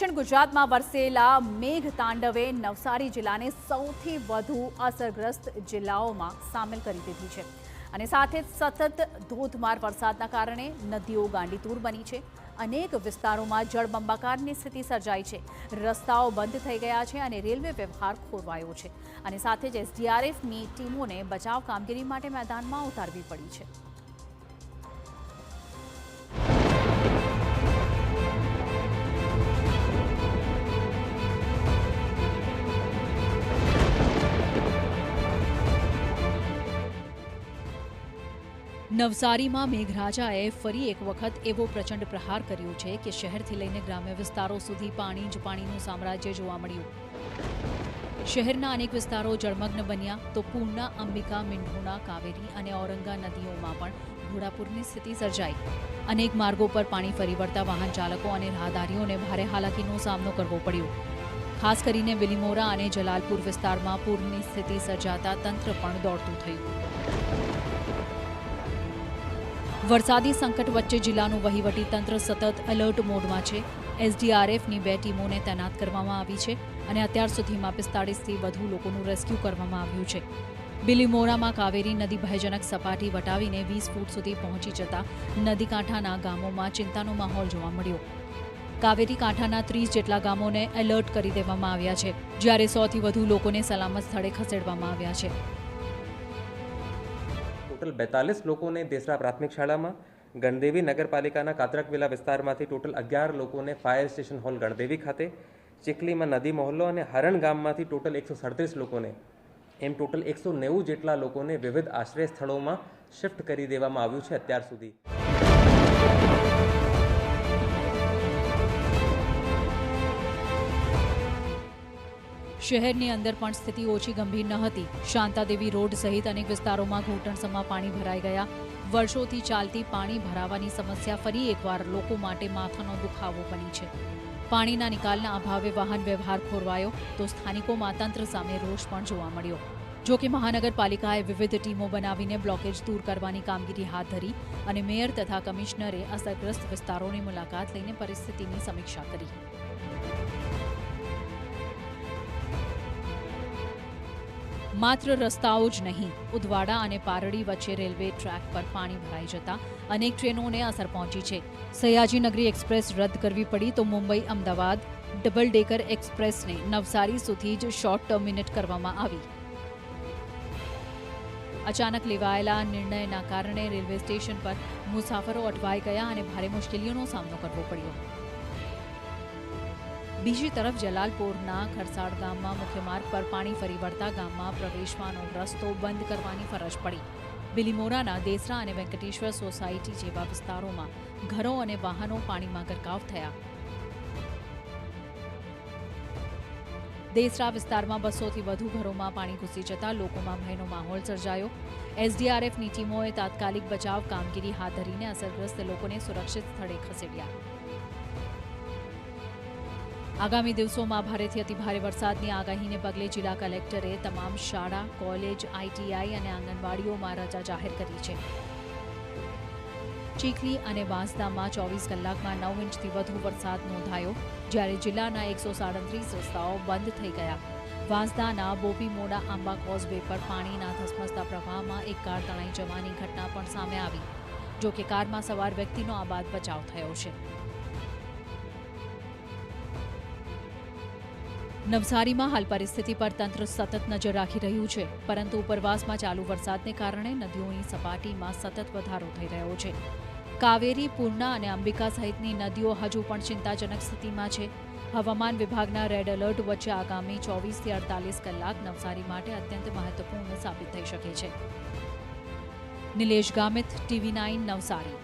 દક્ષિણ ગુજરાતમાં વરસેલા મેઘ તાંડવે નવસારી જિલ્લાને સૌથી વધુ અસરગ્રસ્ત જિલ્લાઓમાં સામેલ કરી દીધી છે અને સાથે જ સતત ધોધમાર વરસાદના કારણે નદીઓ ગાંડીતૂર બની છે। અનેક વિસ્તારોમાં જળબંબાકારની સ્થિતિ સર્જાઈ છે, રસ્તાઓ બંધ થઈ ગયા છે અને રેલવે વ્યવહાર ખોરવાયો છે અને સાથે જ એસડીઆરએફની ટીમોને બચાવ કામગીરી માટે મેદાનમાં ઉતારવી પડી છે। નવસારીમાં મેઘરાજાએ ફરી એક વખત એવો પ્રચંડ પ્રહાર કર્યો છે કે શહેરથી લઈને ગ્રામ્ય વિસ્તારો સુધી પાણી જ પાણીનું સામ્રાજ્ય જોવા મળ્યું। શહેરના અનેક વિસ્તારો જળમગ્ન બન્યા તો પૂર્ણા, અંબિકા, મીંઢોણા, કાવેરી અને ઔરંગા નદીઓમાં પણ ઘોડાપૂરની સ્થિતિ સર્જાઈ। અનેક માર્ગો પર પાણી ફરી વળતા વાહન ચાલકો અને રાહદારીઓને ભારે હાલાકીનો સામનો કરવો પડ્યો। ખાસ કરીને બિલીમોરા અને જલાલપુર વિસ્તારમાં પૂરની સ્થિતિ સર્જાતા તંત્ર પણ દોડતું થયું। વરસાદી સંકટ વચ્ચે જિલ્લાનું વહીવટી તંત્ર સતત એલર્ટ મોડમાં છે। એસડીઆરએફની 2 ટીમોને તૈનાત કરવામાં આવી છે અને અત્યાર સુધીમાં 45થી વધુ લોકોનું રેસ્ક્યુ કરવામાં આવ્યું છે। બિલીમોરામાં કાવેરી નદી ભયજનક સપાટી વટાવીને 20 ફૂટ સુધી પહોંચી જતા નદી કાંઠાના ગામોમાં ચિંતાનો માહોલ જોવા મળ્યો। કાવેરી કાંઠાના 30 જેટલા ગામોને એલર્ટ કરી દેવામાં આવ્યા છે, જ્યારે 100થી વધુ લોકોને સલામત સ્થળે ખસેડવામાં આવ્યા છે। टोटल 42 लोगों ने देसरा प्राथमिक शाला में गणदेवी नगरपालिका कातरकविला विस्तार में टोटल 11 लोगों ने फायर स्टेशन हॉल गणदेवी खाते, चिखली में नदी मोहल्लो और हरण गाम में टोटल 137 लोगों ने एम टोटल 190 जेटला लोगों ने विविध आश्रय स्थलों में शिफ्ट कर देवामां आव्युं छे। अत्यार सुधी શહેરની અંદર પણ સ્થિતિ ઓછી ગંભીર ન હતી। શાંતાદેવી રોડ સહિત અનેક વિસ્તારોમાં ઘૂંટણસમા પાણી ભરાઈ ગયા। વર્ષોથી ચાલતી પાણી ભરાવાની સમસ્યા ફરી એકવાર લોકો માટે માથાનો દુખાવો બની છે। પાણીના નિકાલના અભાવે વાહન વ્યવહાર ખોરવાયો તો સ્થાનિકોમાં તંત્ર સામે રોષ પણ જોવા મળ્યો। જો કે મહાનગરપાલિકાએ વિવિધ ટીમો બનાવીને બ્લોકેજ દૂર કરવાની કામગીરી હાથ ધરી અને મેયર તથા કમિશનરે અસરગ્રસ્ત વિસ્તારોની મુલાકાત લઈને પરિસ્થિતિની સમીક્ષા કરી। માત્ર રસ્તાઓ જ નહીં, ઉદવાડા અને પારડી વચ્ચે રેલવે ટ્રેક પર પાણી ભરાઈ જતા અનેક ટ્રેનોને અસર પહોંચી છે। સયાજીનગરી એક્સપ્રેસ રદ કરવી પડી તો મુંબઈ અમદાવાદ ડબલ ડેકર એક્સપ્રેસને નવસારી સુધી જ શોર્ટ ટર્મિનેટ કરવામાં આવી। અચાનક લેવાયેલા નિર્ણયના કારણે રેલવે સ્ટેશન પર મુસાફરો અટવાઈ ગયા અને ભારે મુશ્કેલીઓનો સામનો કરવો પડ્યો। બીજી તરફ જલાલપુરના ખરસાડ ગામમાં મુખ્ય માર્ગ પર પાણી ફરી વળતા ગામમાં પ્રવેશવાનો રસ્તો બંધ કરવાની ફરજ પડી। બિલીમોરાના દેસરા અને વેંકટેશ્વર સોસાયટી જેવા વિસ્તારોમાં ઘરો અને વાહનો પાણીમાં ગરકાવ થયા। દેસરા વિસ્તારમાં 200થી વધુ ઘરોમાં પાણી ઘૂસી જતા લોકોમાં ભયનો માહોલ સર્જાયો। એસડીઆરએફની ટીમોએ તાત્કાલિક બચાવ કામગીરી હાથ ધરીને અસરગ્રસ્ત લોકોને સુરક્ષિત સ્થળે ખસેડ્યા। આગામી દિવસોમાં ભારેથી અતિભારે વરસાદની આગાહીને પગલે જિલ્લા કલેક્ટરે તમામ શાળા, કોલેજ, આઈટીઆઈ અને આંગણવાડીઓમાં રજા જાહેર કરી છે। ચીખલી અને વાંસદામાં 24 કલાકમાં 9 ઇંચથી વધુ વરસાદ નોંધાયો, જ્યારે જિલ્લાના 137 રસ્તાઓ બંધ થઈ ગયા। વાંસદાના બોપીમોડા આંબા કોઝવે પર પાણીના ધસમસતા પ્રવાહમાં એક કાર તણાઈ જવાની ઘટના પણ સામે આવી। જો કે કારમાં સવાર વ્યક્તિનો આબાદ બચાવ થયો છે। નવસારીમાં હાલ પરિસ્થિતિ પર તંત્ર સતત નજર રાખી રહ્યું છે, પરંતુ ઉપરવાસમાં ચાલુ વરસાદને કારણે નદીઓની સપાટીમાં સતત વધારો થઈ રહ્યો છે। કાવેરી, પૂર્ણા અને અંબિકા સહિતની નદીઓ હજુ પણ ચિંતાજનક સ્થિતિમાં છે। હવામાન વિભાગના રેડ એલર્ટ વચ્ચે આગામી 24થી 48 કલાક નવસારી માટે અત્યંત મહત્વપૂર્ણ સાબિત થઈ શકે છે। નિલેશ ગામિત, TV9 નવસારી।